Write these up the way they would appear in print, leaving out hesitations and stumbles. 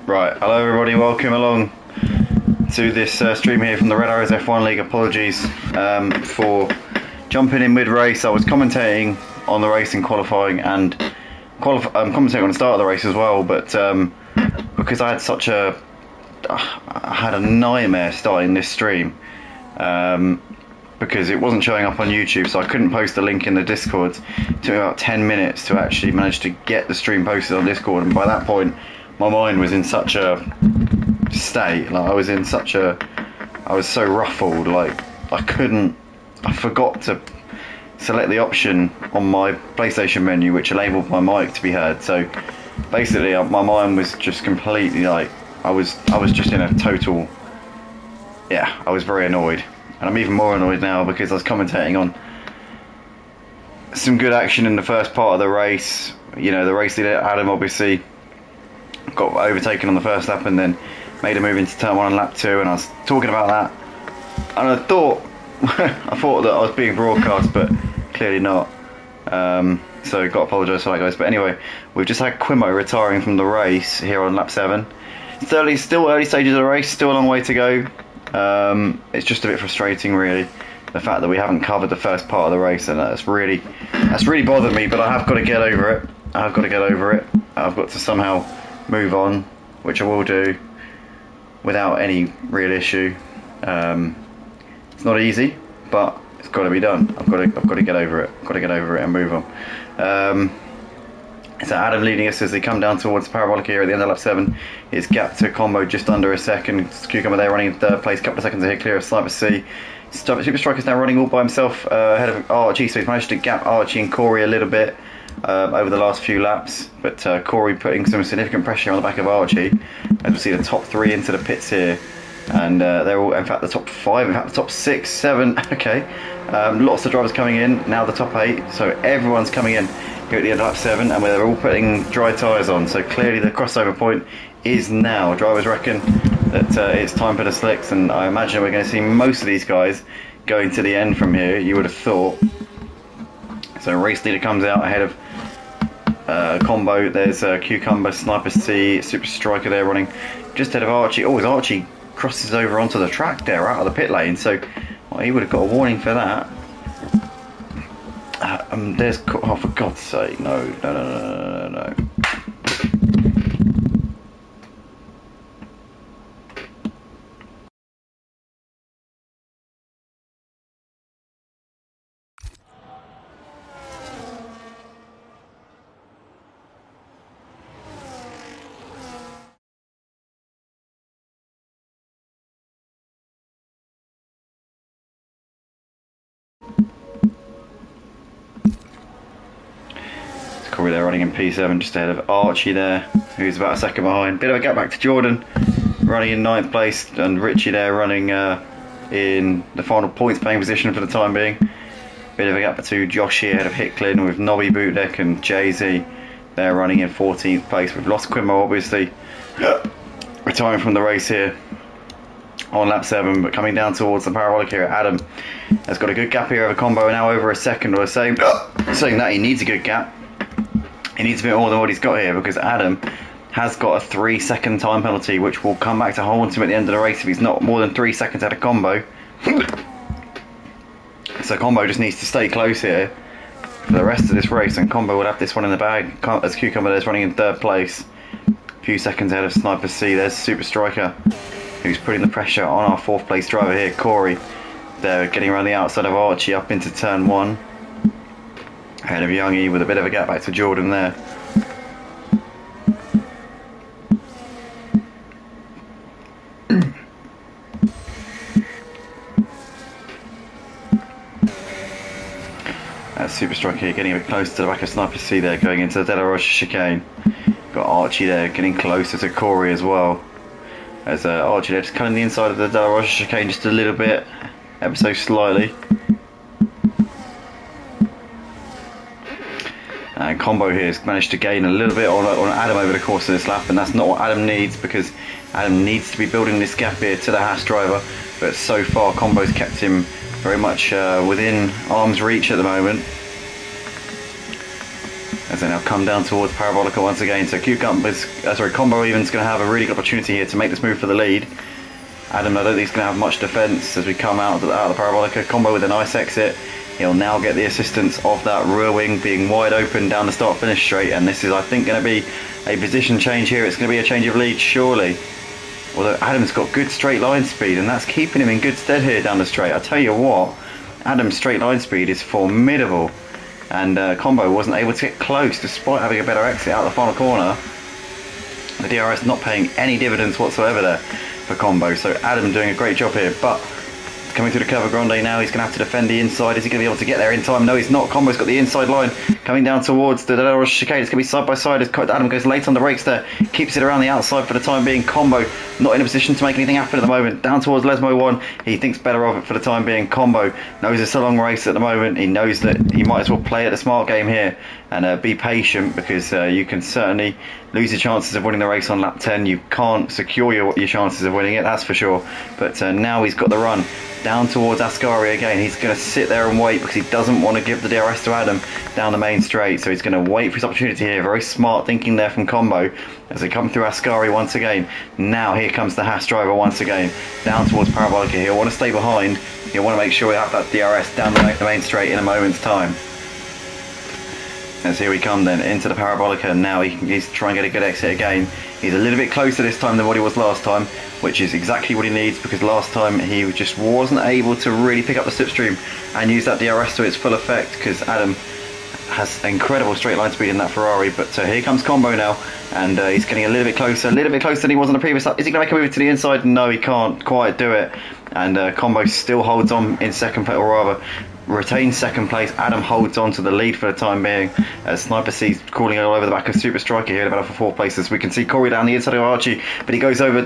Right, hello everybody, welcome along to this stream here from the Red Arrows F1 League. Apologies for jumping in mid-race. I was commentating on the race in qualifying and commentating on the start of the race as well, but because I had a nightmare starting this stream because it wasn't showing up on YouTube, so I couldn't post the link in the Discord. It took me about 10 minutes to actually manage to get the stream posted on Discord, and by that point my mind was in such a state, like I was so ruffled, like I forgot to select the option on my PlayStation menu which enabled my mic to be heard. So basically my mind was just completely like, I was just in a total, yeah, I was very annoyed. And I'm even more annoyed now because I was commentating on some good action in the first part of the race. You know, the race leader Adam obviously got overtaken on the first lap and then made a move into turn 1 and lap 2, and I was talking about that, and I thought that I was being broadcast, but clearly not. So got to apologise for that, guys. But anyway, we've just had Quimo retiring from the race here on lap 7. Still early stages of the race, still a long way to go. It's just a bit frustrating, really, the fact that we haven't covered the first part of the race, and that's really bothered me. But I have got to get over it. I've got to somehow move on, which I will do without any real issue. It's not easy, but it's got to be done. I've got to get over it. And move on. So Adam leading us as they come down towards the parabolic here at the end of lap 7. His gap to Combo just under a second. Cucumber there running in third place, couple of seconds ahead, clear of Sniper C. Super Striker's now running all by himself ahead of Archie, so he's managed to gap Archie and Corey a little bit over the last few laps, but Corey putting some significant pressure on the back of Archie. As we see the top 3 into the pits here, and they're all, in fact, the top 5, in fact the top 6, 7, okay. Lots of drivers coming in, now the top 8, so everyone's coming in here at the end of lap 7, and they're all putting dry tyres on, so clearly the crossover point is now. Drivers reckon that it's time for the slicks, and I imagine we're going to see most of these guys going to the end from here, you would have thought. So race leader comes out ahead of Combo. There's Cucumber, Sniper C, Super Striker there running just ahead of Archie. Oh, as Archie crosses over onto the track there out of the pit lane, so well, he would have got a warning for that. There's, oh, for God's sake, no. Corey there running in P7 just ahead of Archie there, who's about a second behind. Bit of a gap back to Jordan running in 9th place, and Richie there running in the final points paying position for the time being. Bit of a gap to Josh here ahead of Hicklin, with Nobby, Bootdeck and Jay-Z there running in 14th place. We've lost Quimo obviously retiring from the race here on lap 7, but coming down towards the parabolic here, Adam has got a good gap here over Combo, now over a second, or saying that he needs a good gap. He needs a bit more than what he's got here, because Adam has got a 3-second time penalty, which will come back to haunt him at the end of the race if he's not more than 3 seconds out of Combo. So Combo just needs to stay close here for the rest of this race, and Combo will have this one in the bag as Cucumber there's running in 3rd place, a few seconds ahead of Sniper C. There's Super Striker, who's putting the pressure on our 4th place driver here, Corey. They're getting around the outside of Archie up into turn 1. Ahead of Youngie with a bit of a gap back to Jordan there. Super Striker here getting a bit closer to the back of Sniper C there, going into the De La Rocha chicane. Got Archie there getting closer to Corey as well. As Archie there just cutting the inside of the De La Rocha chicane just a little bit, ever so slightly. And Combo here has managed to gain a little bit on Adam over the course of this lap, and that's not what Adam needs, because Adam needs to be building this gap here to the Haas driver, but so far Combo's kept him very much within arm's reach at the moment. As they now come down towards Parabolica once again. So Combo Even's going to have a really good opportunity here to make this move for the lead. Adam, I don't think he's going to have much defence as we come out of the Parabolica. Combo with a nice exit. He'll now get the assistance of that rear wing being wide open down the start-finish straight. And this is, I think, going to be a position change here. It's going to be a change of lead, surely. Although Adam's got good straight line speed, and that's keeping him in good stead here down the straight. I tell you what, Adam's straight line speed is formidable. And Combo wasn't able to get close despite having a better exit out the final corner. The DRS not paying any dividends whatsoever there for Combo. So Adam doing a great job here, but coming through the Curva Grande now, he's going to have to defend the inside. Is he going to be able to get there in time? No, he's not. Combo's got the inside line coming down towards the Del chicane. It's going to be side by side as Adam goes late on the brakes there. Keeps it around the outside for the time being. Combo not in a position to make anything happen at the moment. Down towards Lesmo 1. He thinks better of it for the time being. Combo knows it's a long race at the moment. He knows that he might as well play at the smart game here and be patient, because you can certainly lose your chances of winning the race on lap 10. You can't secure your chances of winning it, that's for sure. But now he's got the run down towards Ascari again. He's going to sit there and wait because he doesn't want to give the DRS to Adam down the main straight. So he's going to wait for his opportunity here. Very smart thinking there from Combo as they come through Ascari once again. Now here comes the Haas driver once again down towards Parabolica. He'll want to stay behind. He'll want to make sure we have that DRS down the main straight in a moment's time. As here we come then into the Parabolica. Now he's trying to get a good exit again. He's a little bit closer this time than what he was last time, which is exactly what he needs, because last time he just wasn't able to really pick up the slipstream and use that DRS to its full effect, because Adam has incredible straight line speed in that Ferrari. But here comes Combo now, and he's getting a little bit closer than he was on the previous lap. Is he going to make a move to the inside? No, he can't quite do it. And Combo still holds on in second place, or rather retains second place. Adam holds on to the lead for the time being. Sniper C's crawling all over the back of Super Striker here in about for fourth places. We can see Corey down the inside of Archie, but he goes over,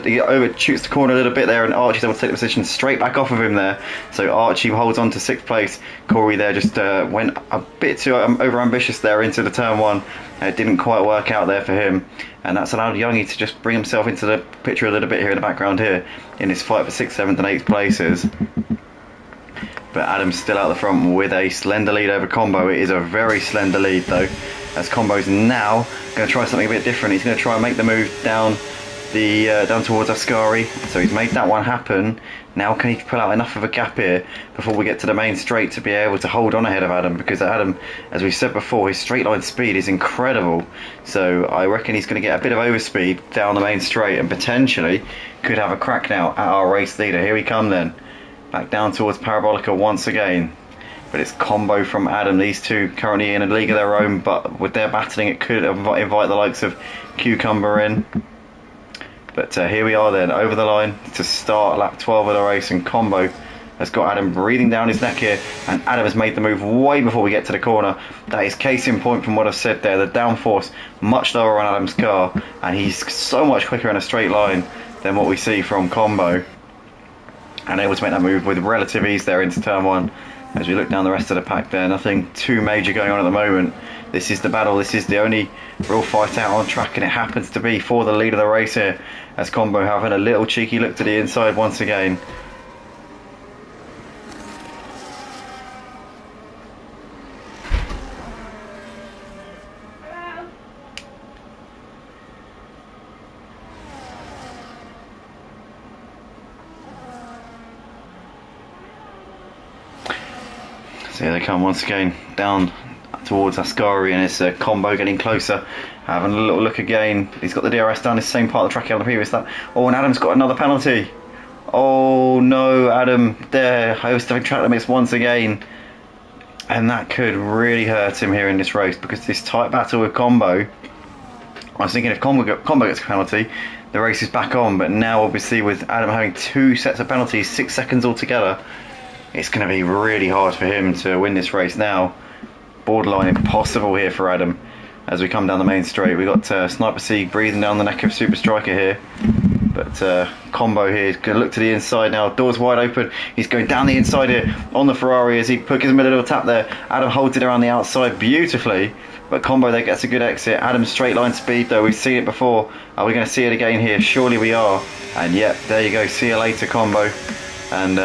shoots the corner a little bit there, and Archie's able to take the position straight back off of him there. So Archie holds on to sixth place. Corey there just went a bit too over ambitious there into the turn one. It didn't quite work out there for him, and that's allowed Youngie to just bring himself into the picture a little bit here in the background here in his fight for 6th, 7th and 8th places. But Adam's still out the front with a slender lead over Combo. It is a very slender lead though, as Combo's now going to try something a bit different. He's going to try and make the move down towards Ascari. So he's made that one happen. Now can he pull out enough of a gap here before we get to the main straight to be able to hold on ahead of Adam? Because Adam, as we said before, his straight line speed is incredible. So I reckon he's going to get a bit of overspeed down the main straight and potentially could have a crack now at our race leader. Here we come then. Back down towards Parabolica once again. But it's Combo from Adam. These two currently in a league of their own, but with their battling it could invite the likes of Cucumber in. But here we are then, over the line to start lap 12 of the race, and Combo has got Adam breathing down his neck here, and Adam has made the move way before we get to the corner. That is case in point from what I've said there. The downforce much lower on Adam's car, and he's so much quicker in a straight line than what we see from Combo, and able to make that move with relative ease there into turn one. As we look down the rest of the pack there, nothing too major going on at the moment. This is the battle, this is the only real fight out on track, and it happens to be for the lead of the race here, as Combo having a little cheeky look to the inside once again. So here they come once again down towards Ascari, and it's Combo getting closer, having a little look again. He's got the DRS down the same part of the track on the previous lap. Oh, and Adam's got another penalty. Oh no, Adam there, overstepping track limits once again, and that could really hurt him here in this race, because this tight battle with Combo, I was thinking if Combo gets a penalty, the race is back on. But now obviously with Adam having two sets of penalties, 6 seconds altogether, it's going to be really hard for him to win this race now. Borderline impossible here for Adam. As we come down the main straight, we got Sniper C breathing down the neck of Super Striker here. But Combo here is going to look to the inside now. Doors wide open. He's going down the inside here on the Ferrari as he gives him a little tap there. Adam holds it around the outside beautifully. But Combo there gets a good exit. Adam's straight line speed though, we've seen it before. Are we going to see it again here? Surely we are. And yep, there you go. See you later, Combo. And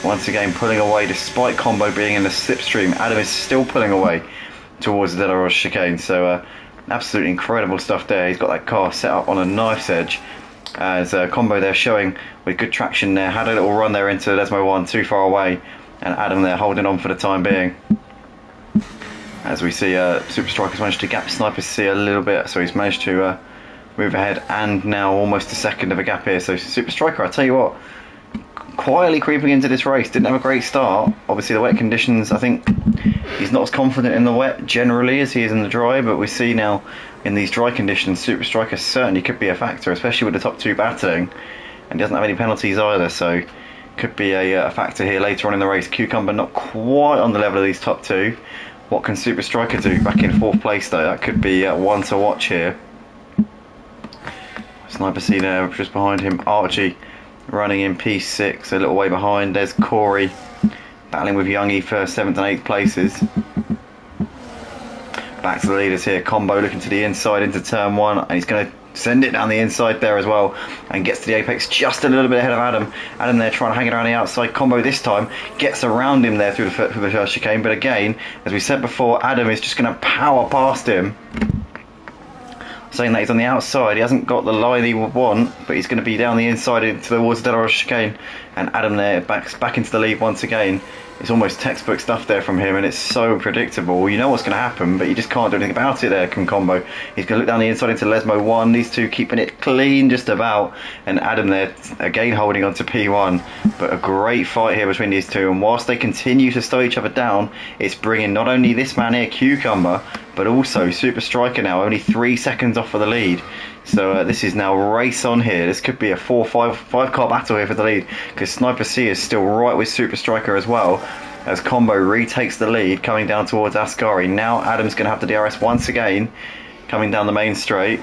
once again pulling away despite Combo being in the slipstream. Adam is still pulling away. towards the De La Roche chicane. So absolutely incredible stuff there. He's got that car set up on a knife's edge. As Combo there showing with good traction there, had a little run there into Lesmo 1, too far away, and Adam there holding on for the time being. As we see Super Striker's managed to gap Sniper C a little bit, so he's managed to move ahead, and now almost a second of a gap here. So Super Striker, I tell you what, quietly creeping into this race, didn't have a great start. Obviously the wet conditions, I think he's not as confident in the wet generally as he is in the dry, but we see now in these dry conditions Super Striker certainly could be a factor, especially with the top two battling, and he doesn't have any penalties either, so could be a factor here later on in the race. Cucumber not quite on the level of these top two. What can Super Striker do? Back in 4th place though, that could be one to watch here. Sniper C there just behind him. Archie running in P6, a little way behind. There's Corey battling with Youngie for 7th and 8th places. Back to the leaders here. Combo looking to the inside into turn 1, and he's going to send it down the inside there as well, and gets to the apex just a little bit ahead of Adam. Adam there trying to hang it around the outside. Combo this time gets around him there through the first chicane, but again, as we said before, Adam is just going to power past him, saying that he's on the outside. He hasn't got the line he would want, but he's going to be down the inside towards the De La Roche chicane, and Adam there back into the lead once again. It's almost textbook stuff there from him, and it's so predictable. You know what's going to happen, but you just can't do anything about it there, Combo. He's going to look down the inside into Lesmo 1. These two keeping it clean just about, and Adam there again holding on to P1. But a great fight here between these two, and whilst they continue to slow each other down, it's bringing not only this man here, Cucumber, but also Super Striker now only 3 seconds off of the lead. So this is now race on here. This could be a 5 car battle here for the lead, because Sniper C is still right with Super Striker as well, as Combo retakes the lead coming down towards Ascari. Now Adam's going to have the DRS once again coming down the main straight.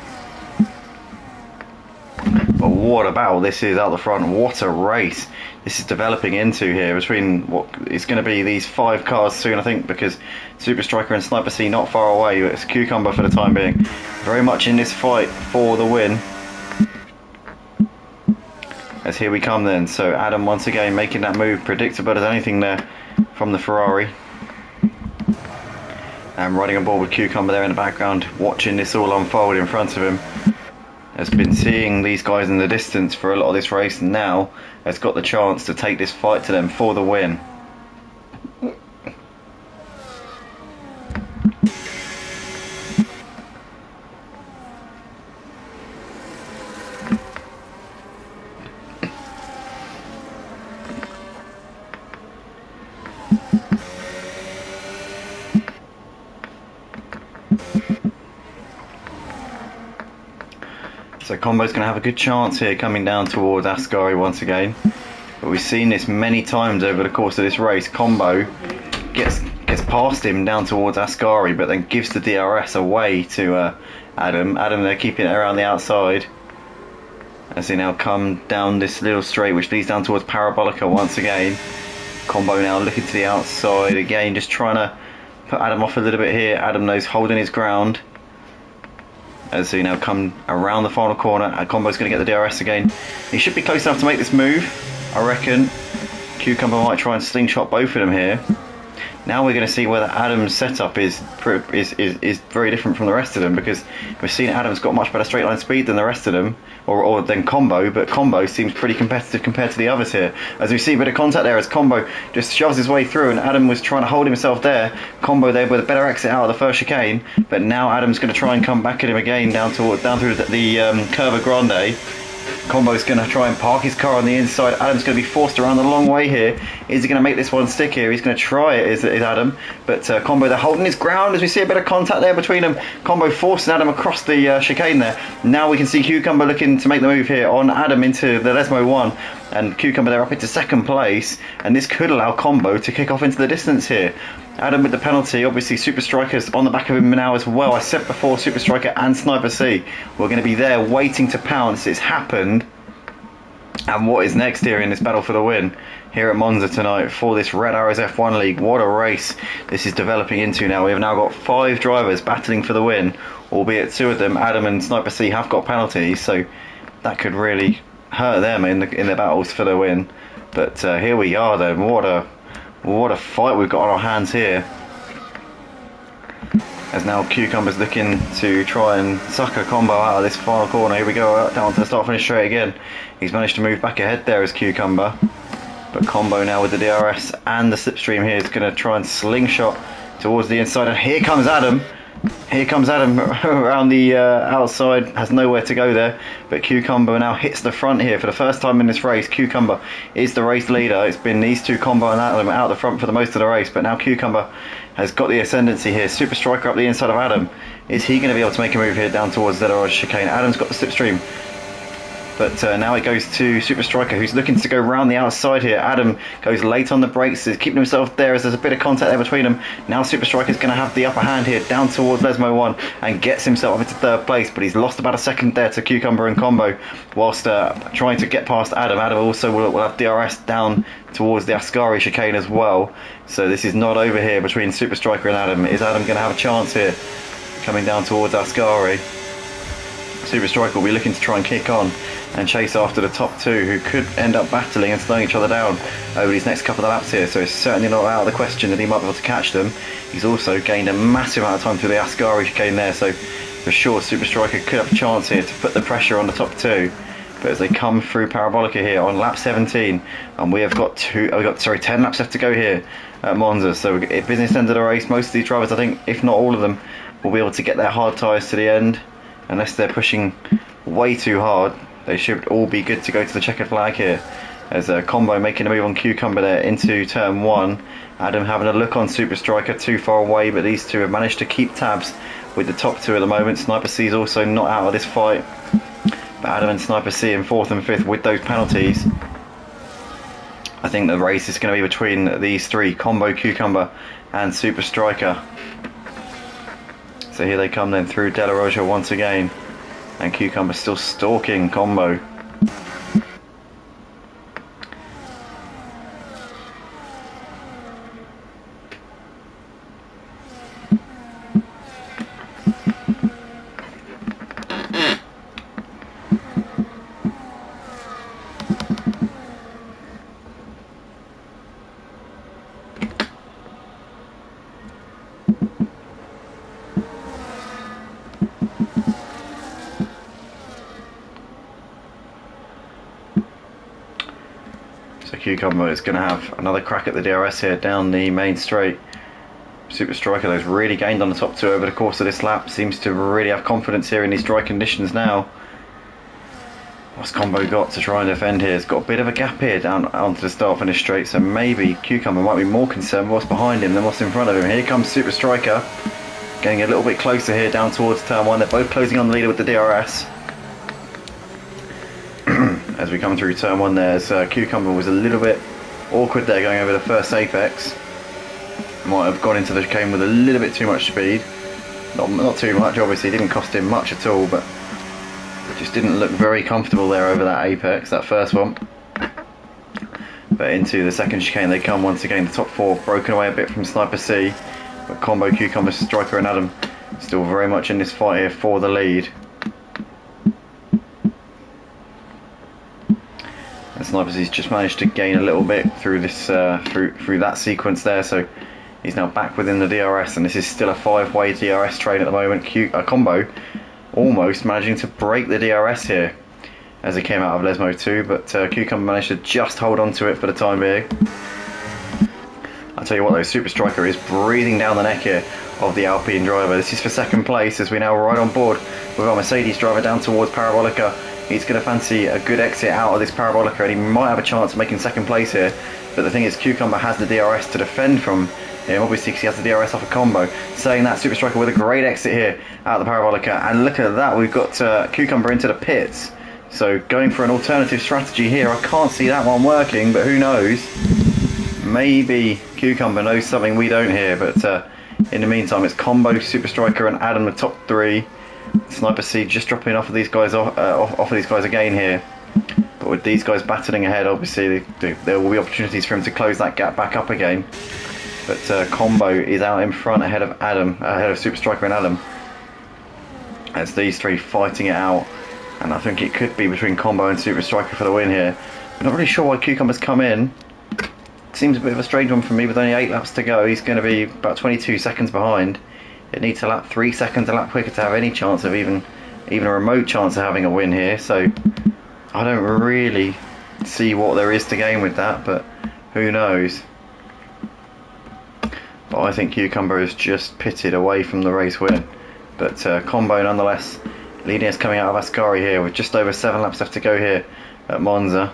But what about this is out the front? What a race this is developing into here between what is going to be these 5 cars soon, I think, because Super Striker and Sniper C not far away. It's Cucumber for the time being, very much in this fight for the win. As here we come then, so Adam once again making that move, predictable as anything there from the Ferrari, and riding on board with Cucumber there in the background, watching this all unfold in front of him. Has been seeing these guys in the distance for a lot of this race, and now has got the chance to take this fight to them for the win. So Combo's going to have a good chance here coming down towards Ascari once again. But we've seen this many times over the course of this race. Combo gets past him down towards Ascari, but then gives the DRS away to Adam. Adam there keeping it around the outside, as they now come down this little straight which leads down towards Parabolica once again. Combo now looking to the outside again, just trying to put Adam off a little bit here. Adam knows holding his ground. As they now come around the final corner, and Combo's going to get the DRS again. He should be close enough to make this move, I reckon. Cucumber might try and slingshot both of them here. Now we're going to see whether Adam's setup is very different from the rest of them, because we've seen Adam's got much better straight line speed than the rest of them, or than Combo, but Combo seems pretty competitive compared to the others here. As we see a bit of contact there as Combo just shoves his way through, and Adam was trying to hold himself there. Combo there with a better exit out of the first chicane, but now Adam's going to try and come back at him again down through the Curva Grande. Combo's going to try and park his car on the inside. Adam's going to be forced around the long way here. Is he going to make this one stick here? He's going to try it, is Adam. But Combo, they're holding his ground as we see a bit of contact there between them. Combo forcing Adam across the chicane there. Now we can see Cucumber looking to make the move here on Adam into the Lesmo 1. And Cucumber there up into 2nd place. And this could allow Combo to kick off into the distance here. Adam with the penalty. Obviously Super Striker's on the back of him now as well. I said before, Super Striker and Sniper C we're going to be there waiting to pounce. It's happened. And what is next here in this battle for the win here at Monza tonight for this Red Arrows F1 League? What a race this is developing into now. We have now got 5 drivers battling for the win, albeit 2 of them, Adam and Sniper C, have got penalties, so that could really hurt them in their battles for the win. But here we are then. What a fight we've got on our hands here. As now Cucumber's looking to try and sucker Combo out of this final corner. Here we go, down to the start finish straight again. He's managed to move back ahead there as Cucumber. But Combo now with the DRS and the slipstream here is going to try and slingshot towards the inside. And here comes Adam. Here comes Adam around the outside, has nowhere to go there, but Cucumber now hits the front here for the first time in this race. Cucumber is the race leader. It's been these two, Combo and Adam, out the front for the most of the race, but now Cucumber has got the ascendancy here. Super Striker up the inside of Adam. Is he going to be able to make a move here down towards the chicane? Adam's got the slipstream. But now it goes to Super Striker, who's looking to go round the outside here. Adam goes late on the brakes, is keeping himself there as there's a bit of contact there between them. Now Super Striker's going to have the upper hand here, down towards Lesmo 1, and gets himself into third place. But he's lost about a second there to Cucumber and Combo, whilst trying to get past Adam. Adam also will have DRS down towards the Ascari chicane as well. So this is not over here between Super Striker and Adam. Is Adam going to have a chance here, coming down towards Ascari? Super Striker will be looking to try and kick on and chase after the top two, who could end up battling and slowing each other down over these next couple of laps here. So it's certainly not out of the question that he might be able to catch them. He's also gained a massive amount of time through the Ascari chicane there, so for sure Super Striker could have a chance here to put the pressure on the top two. But as they come through Parabolica here on lap 17, and we have got 10 laps left to go here at Monza. So at business end of the race, most of these drivers, I think, if not all of them, will be able to get their hard tyres to the end, unless they're pushing way too hard. They should all be good to go to the checkered flag here. As a Combo making a move on Cucumber there into turn 1. Adam having a look on Super Striker, too far away, but these two have managed to keep tabs with the top two at the moment. Sniper C is also not out of this fight, but Adam and Sniper C in 4th and 5th with those penalties. I think the race is going to be between these three, Combo, Cucumber and Super Striker. So here they come then through De La Roja once again. And Cucumber still stalking Combo. Cucumber is going to have another crack at the DRS here down the main straight. Super Striker has really gained on the top two over the course of this lap. Seems to really have confidence here in these dry conditions now. What's Combo got to try and defend here? It's got a bit of a gap here down onto the start finish straight, so maybe Cucumber might be more concerned with what's behind him than what's in front of him. Here comes Super Striker, getting a little bit closer here down towards turn 1. They're both closing on the leader with the DRS. As we come through turn 1 there, so Cucumber was a little bit awkward there going over the first apex. Might have gone into the chicane with a little bit too much speed. Not too much, obviously, it didn't cost him much at all, but it just didn't look very comfortable there over that apex, that first one. But into the second chicane they come once again, the top four broken away a bit from Sniper C, but Combo, Cucumber, Striker and Adam still very much in this fight here for the lead. Sniper C's just managed to gain a little bit through this through that sequence there, so he's now back within the DRS, and this is still a 5-way DRS train at the moment. Combo almost managing to break the DRS here as it came out of Lesmo 2, but Cucumber managed to just hold on to it for the time being. I'll tell you what though, Super Striker is breathing down the neck here of the Alpine driver. This is for second place as we now ride on board with our Mercedes driver down towards Parabolica. He's going to fancy a good exit out of this Parabolica, and he might have a chance of making second place here. But the thing is, Cucumber has the DRS to defend from him, obviously, because he has the DRS off a Combo. Saying that, Super Striker with a great exit here out of the Parabolica. And look at that, we've got Cucumber into the pits. So going for an alternative strategy here. I can't see that one working, but who knows? Maybe Cucumber knows something we don't here. But in the meantime, it's Combo, Super Striker and Adam, the top three. Sniper C just dropping off of these guys off of these guys again here, but with these guys battling ahead, obviously there will be opportunities for him to close that gap back up again. But Combo is out in front ahead of Adam, ahead of Super Striker and Adam, as these three fighting it out, and I think it could be between Combo and Super Striker for the win here. I'm not really sure why Cucumber's come in. Seems a bit of a strange one for me with only 8 laps to go. He's going to be about 22 seconds behind It needs to lap 3 seconds a lap quicker to have any chance of even a remote chance of having a win here. So I don't really see what there is to gain with that, but who knows. But I think Cucumber is just pitted away from the race win. But Combo nonetheless leading us coming out of Ascari here with just over 7 laps left to go here at Monza.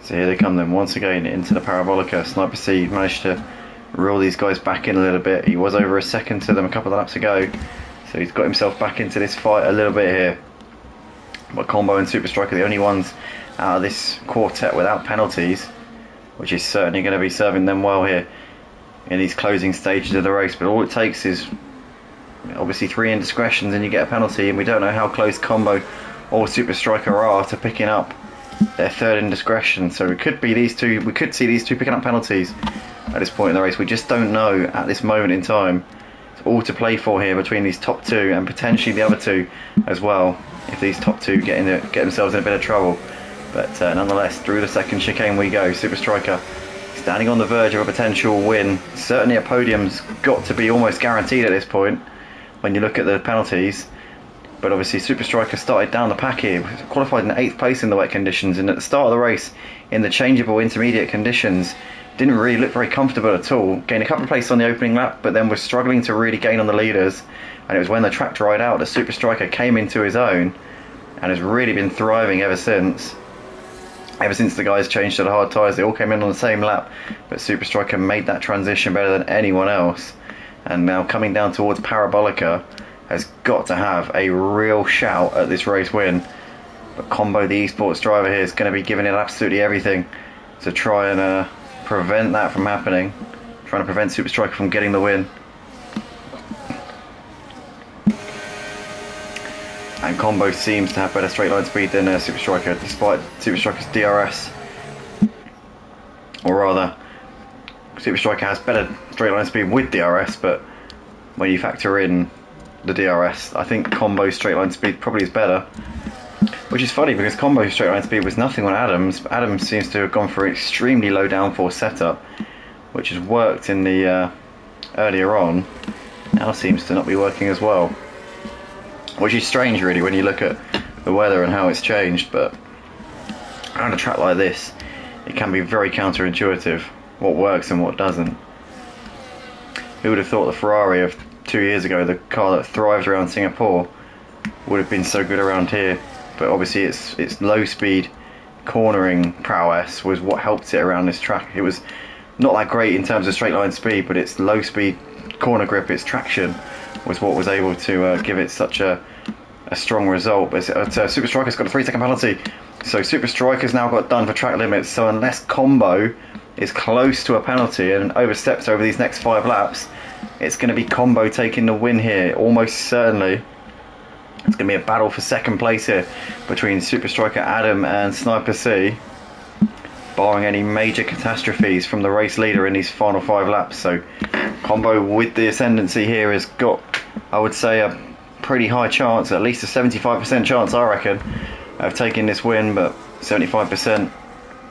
So here they come then once again into the Parabolica. Sniper C managed to reel these guys back in a little bit. He was over a second to them a couple of laps ago, so he's got himself back into this fight a little bit here. But Combo and Super Striker are the only ones out of this quartet without penalties, which is certainly going to be serving them well here in these closing stages of the race. But all it takes is obviously 3 indiscretions and you get a penalty, and we don't know how close Combo or Super Striker are to picking up their 3rd indiscretion. So we could see these two picking up penalties at this point in the race. We just don't know at this moment in time. It's all to play for here between these top 2 and potentially the other 2 as well, if these top 2 get themselves in a bit of trouble. But nonetheless, through the second chicane we go. Super Striker standing on the verge of a potential win. Certainly a podium's got to be almost guaranteed at this point when you look at the penalties. But obviously Super Striker started down the pack here, qualified in 8th place in the wet conditions, and at the start of the race in the changeable intermediate conditions didn't really look very comfortable at all. Gained a couple of places on the opening lap, but then was struggling to really gain on the leaders, and it was when the track dried out that Super Striker came into his own and has really been thriving ever since. Ever since the guys changed to the hard tyres, they all came in on the same lap, but Super Striker made that transition better than anyone else, and now coming down towards Parabolica has got to have a real shout at this race win. But Combo, the esports driver here, is going to be giving it absolutely everything to try and prevent that from happening, trying to prevent Super Striker from getting the win. And Combo seems to have better straight line speed than Super Striker, despite Super Striker's DRS. Or rather, Super Striker has better straight line speed with DRS, but when you factor in the DRS, I think Combo's straight line speed probably is better. Which is funny because Combo's straight line speed was nothing on Adam's, but Adam seems to have gone for an extremely low downforce setup, which has worked in the earlier on, now seems to not be working as well. Which is strange really when you look at the weather and how it's changed, but around a track like this it can be very counterintuitive what works and what doesn't. Who would have thought the Ferrari of 2 years ago, the car that thrived around Singapore, would have been so good around here? But obviously its low speed cornering prowess was what helped it around this track. It was not that great in terms of straight line speed, but its low speed corner grip, its traction, was what was able to give it such a strong result. But Super Striker's got a 3-second penalty, so Super Striker's now got done for track limits. So unless Combo is close to a penalty and oversteps over these next 5 laps, it's going to be Combo taking the win here, almost certainly. It's going to be a battle for 2nd place here between Super Striker Adam and Sniper C, barring any major catastrophes from the race leader in these final 5 laps. So Combo with the ascendancy here has got, I would say, a pretty high chance, at least a 75% chance I reckon, of taking this win, but 75%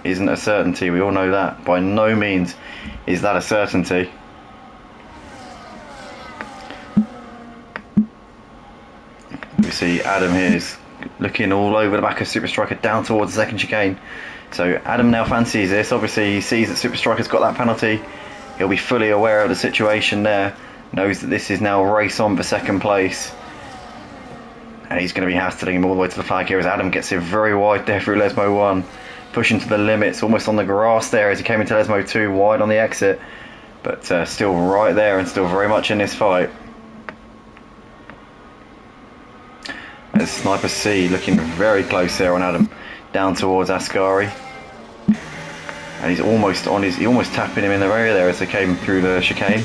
isn't a certainty, we all know that. By no means is that a certainty. We see Adam here is looking all over the back of Super Striker down towards the 2nd chicane. So Adam now fancies this. Obviously he sees that Super Striker's got that penalty. He'll be fully aware of the situation there. Knows that this is now a race on for 2nd place. And he's going to be hassling him all the way to the flag here as Adam gets it very wide there through Lesmo 1. Pushing to the limits, almost on the grass there as he came into Lesmo 2, wide on the exit. But still right there and still very much in this fight. As Sniper C looking very close there on Adam, down towards Ascari, and he's almost tapping him in the rear there as they came through the chicane.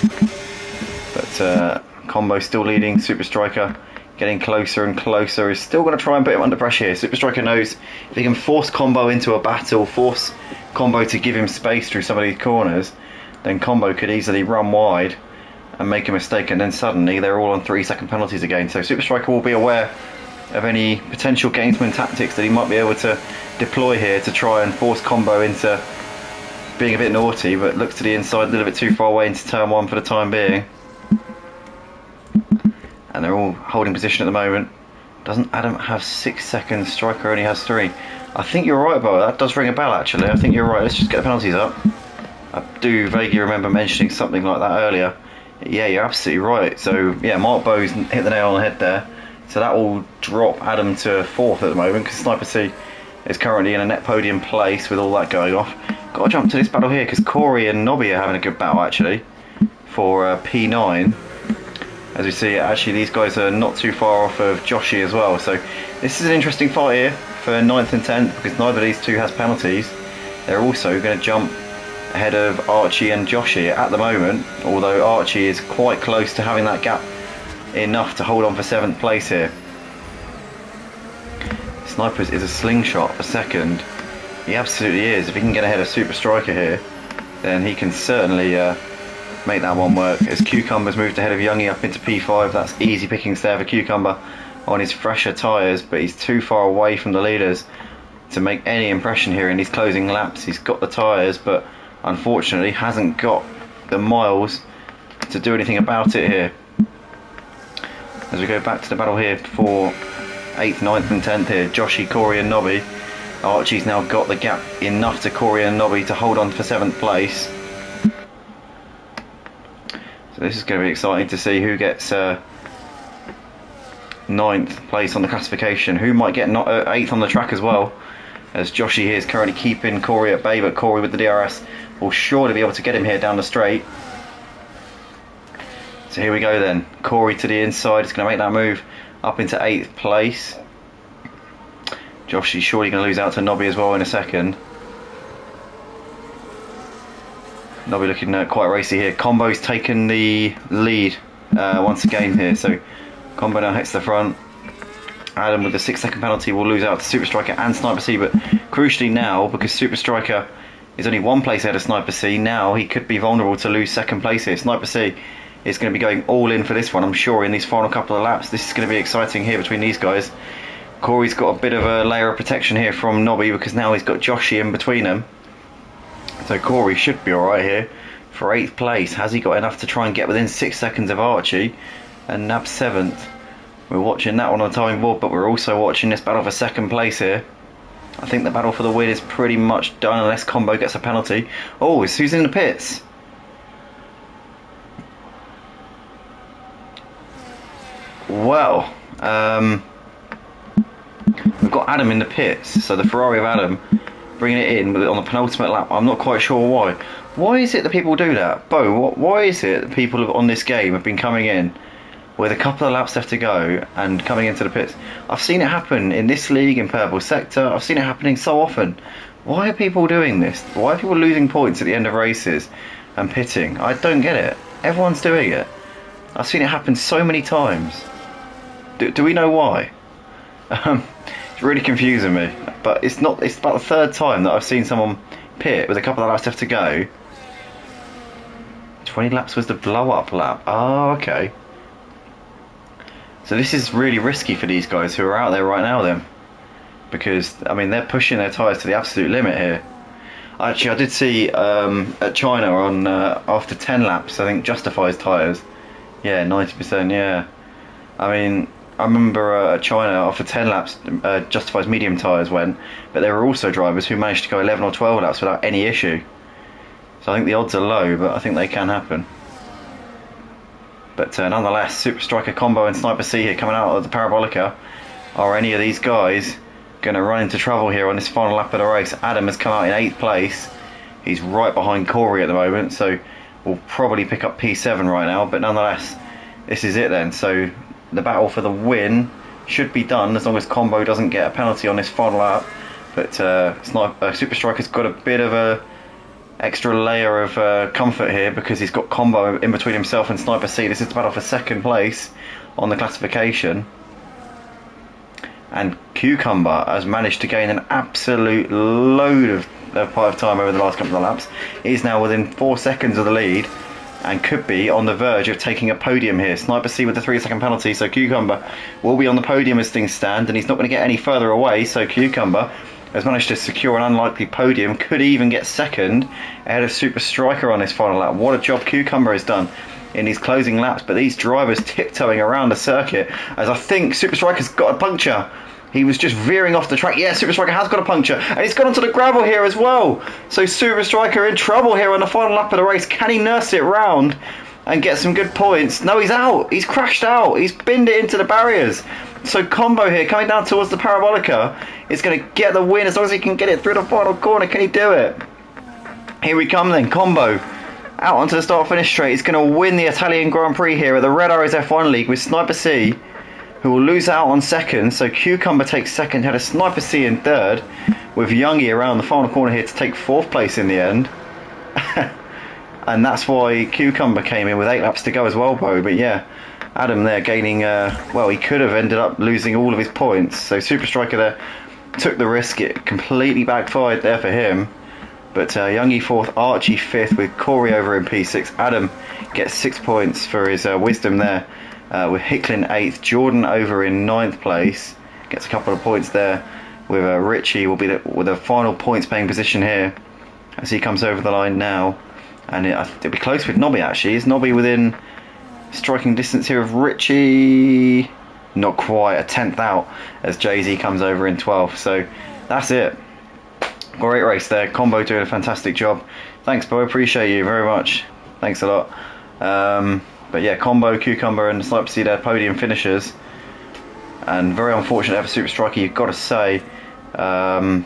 But Combo still leading. Super Striker getting closer and closer. He's still going to try and put him under pressure here. Super Striker knows if he can force Combo into a battle, force Combo to give him space through some of these corners, then Combo could easily run wide and make a mistake, and then suddenly they're all on 3-second penalties again. So Super Striker will be aware of any potential gamesman tactics that he might be able to deploy here to try and force Combo into being a bit naughty, but looks to the inside a little bit too far away into turn 1 for the time being. And they're all holding position at the moment. Doesn't Adam have 6 seconds? Striker only has 3. I think you're right, Bo. That does ring a bell, actually. I think you're right. Let's just get the penalties up. I do vaguely remember mentioning something like that earlier. Yeah, you're absolutely right. So, yeah, Mark Bowes hit the nail on the head there. So that will drop Adam to 4th at the moment, because Sniper C is currently in a net podium place with all that going off. Got to jump to this battle here, because Corey and Nobby are having a good battle, actually, for P9. As we see, actually, these guys are not too far off of Joshy as well. So this is an interesting fight here for 9th and 10th, because neither of these two has penalties. They're also going to jump ahead of Archie and Joshy at the moment, although Archie is quite close to having that gap enough to hold on for 7th place here. Snipers is a slingshot for 2nd. He absolutely is. If he can get ahead of Super Striker here, then he can certainly make that one work. As Cucumber's moved ahead of Youngie up into P5, that's easy pickings there for Cucumber on his fresher tyres, but he's too far away from the leaders to make any impression here in these closing laps. He's got the tyres, but unfortunately hasn't got the miles to do anything about it here. As we go back to the battle here for 8th, 9th and 10th here, Joshy, Corey and Nobby. Archie's now got the gap enough to Corey and Nobby to hold on for 7th place. So this is going to be exciting to see who gets 9th place on the classification. Who might get 8th on the track as well, as Joshy here is currently keeping Corey at bay, but Corey with the DRS will surely be able to get him here down the straight. So here we go then. Corey to the inside is going to make that move up into 8th place. Joshy's surely going to lose out to Nobby as well in a second. Nobby looking quite racy here. Combo's taken the lead once again here. So Combo now hits the front. Adam with the 6-second penalty will lose out to Super Striker and Sniper C, but crucially now, because Super Striker is only 1 place ahead of Sniper C, now he could be vulnerable to lose 2nd place here. Sniper C is going to be going all in for this one, I'm sure, in these final couple of laps. This is going to be exciting here between these guys. Corey's got a bit of a layer of protection here from Nobby, because now he's got Joshy in between them. So Corey should be alright here for 8th place. Has he got enough to try and get within 6 seconds of Archie and nab 7th? We're watching that one on the timing board, but we're also watching this battle for 2nd place here. I think the battle for the win is pretty much done unless Combo gets a penalty. Oh, is who's in the pits? Well, we've got Adam in the pits, so the Ferrari of Adam bringing it in on the penultimate lap. I'm not quite sure why. Why is it that people do that? Bo, why is it that people on this game have been coming in with a couple of laps left to go and coming into the pits? I've seen it happen in this league, in Purple Sector. I've seen it happening so often. Why are people doing this? Why are people losing points at the end of races and pitting? I don't get it. Everyone's doing it. I've seen it happen so many times. Do we know why? It's really confusing me. But it's about the 3rd time that I've seen someone pit with a couple of laps left to go. 20 laps was the blow up lap. Oh, okay. So this is really risky for these guys who are out there right now then. Because, I mean, they're pushing their tyres to the absolute limit here. Actually, I did see at China on after 10 laps, I think Justify's tyres. Yeah, 90%, yeah. I mean, I remember at China after 10 laps, Justify's medium tyres went, but there were also drivers who managed to go 11 or 12 laps without any issue. So I think the odds are low, but I think they can happen. But nonetheless, Super Striker, Combo and Sniper C here coming out of the Parabolica. Are any of these guys going to run into trouble here on this final lap of the race? Adam has come out in 8th place. He's right behind Corey at the moment, so we'll probably pick up P7 right now. But nonetheless, this is it then. So the battle for the win should be done as long as Combo doesn't get a penalty on this final lap. But Super Striker's got a bit of a extra layer of comfort here because he's got Combo in between himself and Sniper C. This is the battle for 2nd place on the classification. And Cucumber has managed to gain an absolute load of time over the last couple of laps. He's now within 4 seconds of the lead and could be on the verge of taking a podium here. Sniper C with the 3-second penalty, so Cucumber will be on the podium as things stand, and he's not going to get any further away, so Cucumber has managed to secure an unlikely podium, could even get second ahead of Super Striker on his final lap. What a job Cucumber has done in his closing laps, but these drivers tiptoeing around the circuit, as I think Super Striker's got a puncture. He was just veering off the track. Yeah, Super Striker has got a puncture, and he's gone onto the gravel here as well. So Super Striker in trouble here on the final lap of the race. Can he nurse it round and get some good points? No, he's out. He's crashed out. He's binned it into the barriers. So Combo here, coming down towards the Parabolica, is going to get the win as long as he can get it through the final corner. Can he do it? Here we come then. Combo out onto the start-finish straight. He's going to win the Italian Grand Prix here at the Red Arrows F1 League with Sniper C, who will lose out on second. So Cucumber takes second, had a Sniper C in third, with Youngie around the final corner here to take fourth place in the end. And that's why Cucumber came in with 8 laps to go as well, Bo. But yeah, Adam there gaining, well, he could have ended up losing all of his points. So Super Striker there took the risk. It completely backfired there for him. But Youngie fourth, Archie fifth, with Corey over in P6. Adam gets 6 points for his wisdom there, with Hicklin 8th. Jordan over in 9th place, gets a couple of points there, with Richie will be with a final points paying position here as he comes over the line now. And it'll be close with Nobby actually. Is Nobby within striking distance here of Richie? Not quite, a 10th out as Jay-Z comes over in 12th. So that's it. Great race there. Combo doing a fantastic job. Thanks, Bo. Appreciate you very much. Thanks a lot. But yeah, Combo, Cucumber, and Sniper C there, podium finishers. And very unfortunate for Super Striker, you've got to say. I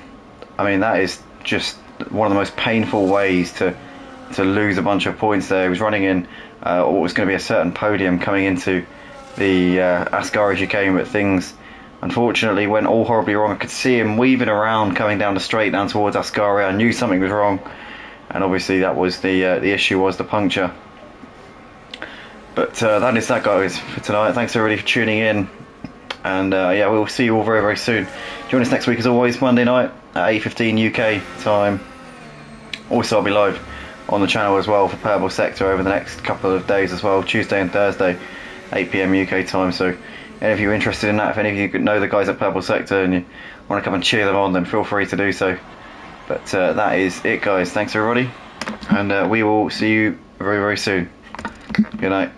mean, that is just one of the most painful ways to lose a bunch of points there. He was running in what was going to be a certain podium coming into the Ascari chicane, but things unfortunately went all horribly wrong. I could see him weaving around coming down the straight down towards Ascari. I knew something was wrong, and obviously that was the issue, was the puncture. But that is that, guys, for tonight. Thanks everybody for tuning in, and yeah, we'll see you all very, very soon. Join us next week as always, Monday night at 8:15 UK time. Also, I'll be live on the channel as well for Purple Sector over the next couple of days as well, Tuesday and Thursday, 8 PM UK time. So any of you interested in that, if any of you know the guys at Purple Sector and you want to come and cheer them on, then feel free to do so. But that is it, guys. Thanks everybody, and we will see you very, very soon. Good night.